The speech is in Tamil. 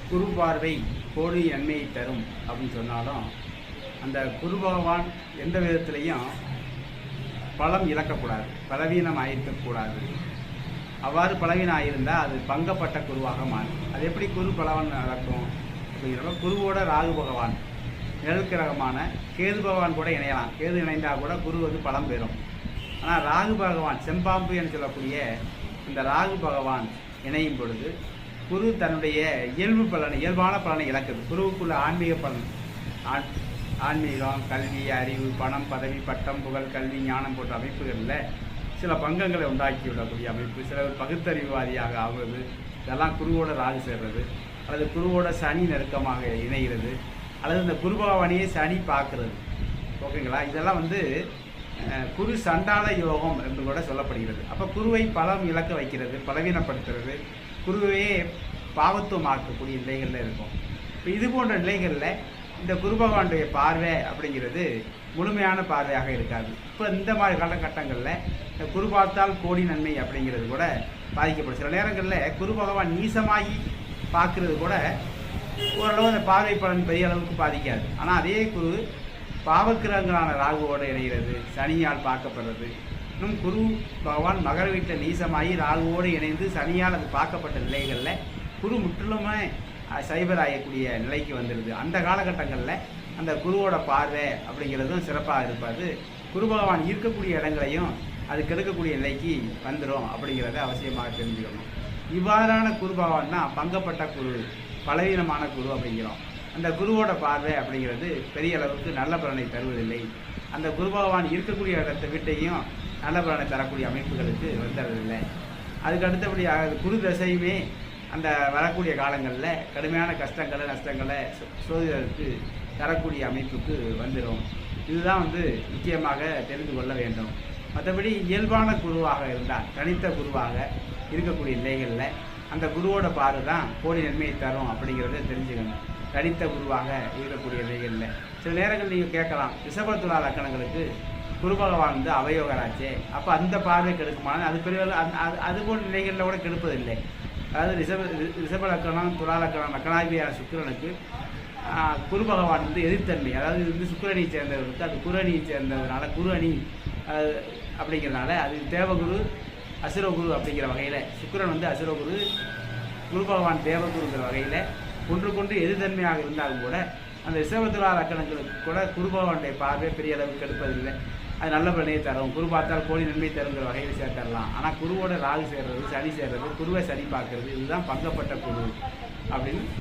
குரு பார்வை கோடி நன்மையை தரும் அப்படின்னு சொன்னாலும் அந்த குரு பகவான் எந்த விதத்திலையும் பலம் இழக்கக்கூடாது, பலவீனம் ஆயிருக்கக்கூடாது. அவ்வாறு பலவீனம் ஆகியிருந்தால் அது பங்கப்பட்ட குருவாக மாறும். அது எப்படி குரு பலவன் நடக்கும் அப்படிங்கிறப்ப குருவோட ராகு பகவான் நிழல் கிரகமான கேது பகவான் கூட இணையலாம். கேது இணைந்தால் கூட குரு பலம் பெறும். ஆனால் ராகு பகவான் செம்பாம்பு என்று சொல்லக்கூடிய இந்த ராகு பகவான் இணையும் பொழுது குரு தன்னுடைய இயல்பான பலனை இழக்குது. குருவுக்குள்ள ஆன்மீக பலன், ஆன்மீகம், கல்வி, அறிவு, பணம், பதவி, பட்டம், புகழ், கல்வி, ஞானம் போன்ற அமைப்புகளில் சில பங்கங்களை உண்டாக்கி விடக்கூடிய அமைப்பு, சில பகுத்தறிவுவாதியாக ஆகுவது, இதெல்லாம் குருவோட ராகு சேர்றது, அல்லது குருவோட சனி நெருக்கமாக இணைகிறது, அல்லது இந்த குரு பகவானையே சனி பார்க்கறது. ஓகேங்களா? இதெல்லாம் குரு சண்டால யோகம் என்று கூட சொல்லப்படுகிறது. அப்போ குருவை பலம் இழக்க வைக்கிறது, பலவீனப்படுத்துறது, குருவையே பாவத்துவமாக்கக்கூடிய நிலைகளில் இருக்கும். இப்போ இது போன்ற நிலைகளில் இந்த குரு பகவானுடைய பார்வை அப்படிங்கிறது முழுமையான பார்வையாக இருக்காது. இப்போ இந்த மாதிரி காலகட்டங்களில் இந்த குரு பார்த்தால் கோடி நன்மை அப்படிங்கிறது கூட பாதிக்கப்படும். சில நேரங்களில் குரு பகவான் நீசமாகி பார்க்கறது கூட ஓரளவு அந்த பார்வை பலன் பெரிய அளவுக்கு பாதிக்காது. ஆனால் அதே குரு பாவக்கிரகங்களான ராகுவோடு இணைகிறது, சனியால் பார்க்கப்படுறது. இன்னும் குரு பகவான் மகர வீட்டில் நீசமாகி ராகுவோடு இணைந்து சனியால் அது பார்க்கப்பட்ட நிலைகளில் குரு முற்றிலுமே சைபராகக்கூடிய நிலைக்கு வந்துடுது. அந்த காலகட்டங்களில் அந்த குருவோட பார்வை அப்படிங்கிறதும் சிறப்பாக இருப்பாது. குரு பகவான் இருக்கக்கூடிய இடங்களையும் அது கெடுக்கக்கூடிய நிலைக்கு வந்துடும் அப்படிங்கிறத அவசியமாக தெரிஞ்சுக்கணும். இவ்வாறான குரு பகவான் தான் பங்கப்பட்ட குரு, பலவீனமான குரு அப்படிங்கிறோம். அந்த குருவோட பார்வை அப்படிங்கிறது பெரிய அளவுக்கு நல்ல பலனை தருவதில்லை. அந்த குரு பகவான் இருக்கக்கூடிய இடத்தை விட்டையும் நல்ல பலனை தரக்கூடிய அமைப்புகளுக்கு வந்துடுறதில்லை. அதுக்கு அடுத்தபடியாக குரு தசையுமே அந்த வரக்கூடிய காலங்களில் கடுமையான கஷ்டங்களை, நஷ்டங்களை சோதிடருக்கு தரக்கூடிய அமைப்புக்கு வந்துடும். இதுதான் முக்கியமாக தெரிந்து கொள்ள வேண்டும். மற்றபடி இயல்பான குருவாக இருந்தால், தனித்த குருவாக இருக்கக்கூடிய நிலைகளில் அந்த குருவோட பார்வை தான் கோடி நன்மையை தரும் அப்படிங்கிறத தெரிஞ்சுக்கணும். தனித்த குருவாக இருக்கக்கூடிய நிலைகளில் சில நேரங்கள் நீங்கள் கேட்கலாம், ரிஷப துலா லக்கணங்களுக்கு குரு பகவான் அவயோகராச்சே, அப்போ அந்த பார்வை கெடுக்குமான? அது பெரிய அது போன்ற நிலைகளில் கூட கெடுப்பதில்லை. அதாவது ரிஷப லக்கணம், துலா லக்கணம், லக்கணாதிபதியான சுக்கிரனுக்கு குரு பகவான் எதிர்த்தன்மை, அதாவது சுக்கிரணியை சேர்ந்தவர்களுக்கு அது குரு அணியை சேர்ந்ததுனால குரு அணி அப்படிங்கிறதுனால அது தேவகுரு அசுரகுரு அப்படிங்கிற வகையில் சுக்கிரன் அசுரகுரு, குரு பகவான் தேவகுருங்கிற வகையில் ஒன்றுக்கொன்று எதிர்த்தன்மையாக இருந்தாலும் கூட அந்த ரிஷபத்துலா லக்கணங்களுக்கு கூட குரு பகவானுடைய பார்வை பெரிய அளவுக்கு கெடுப்பதில்லை. அது நல்ல பலனையை தரும். குரு பார்த்தால் கோடி நன்மை தருங்கிற வகையில் சேர்த்தரலாம். ஆனால் குருவோட ராகு சேர்றது, சனி சேர்றது, குருவை சனி பார்க்கறது, இதுதான் பங்கப்பட்ட குரு அப்படின்னு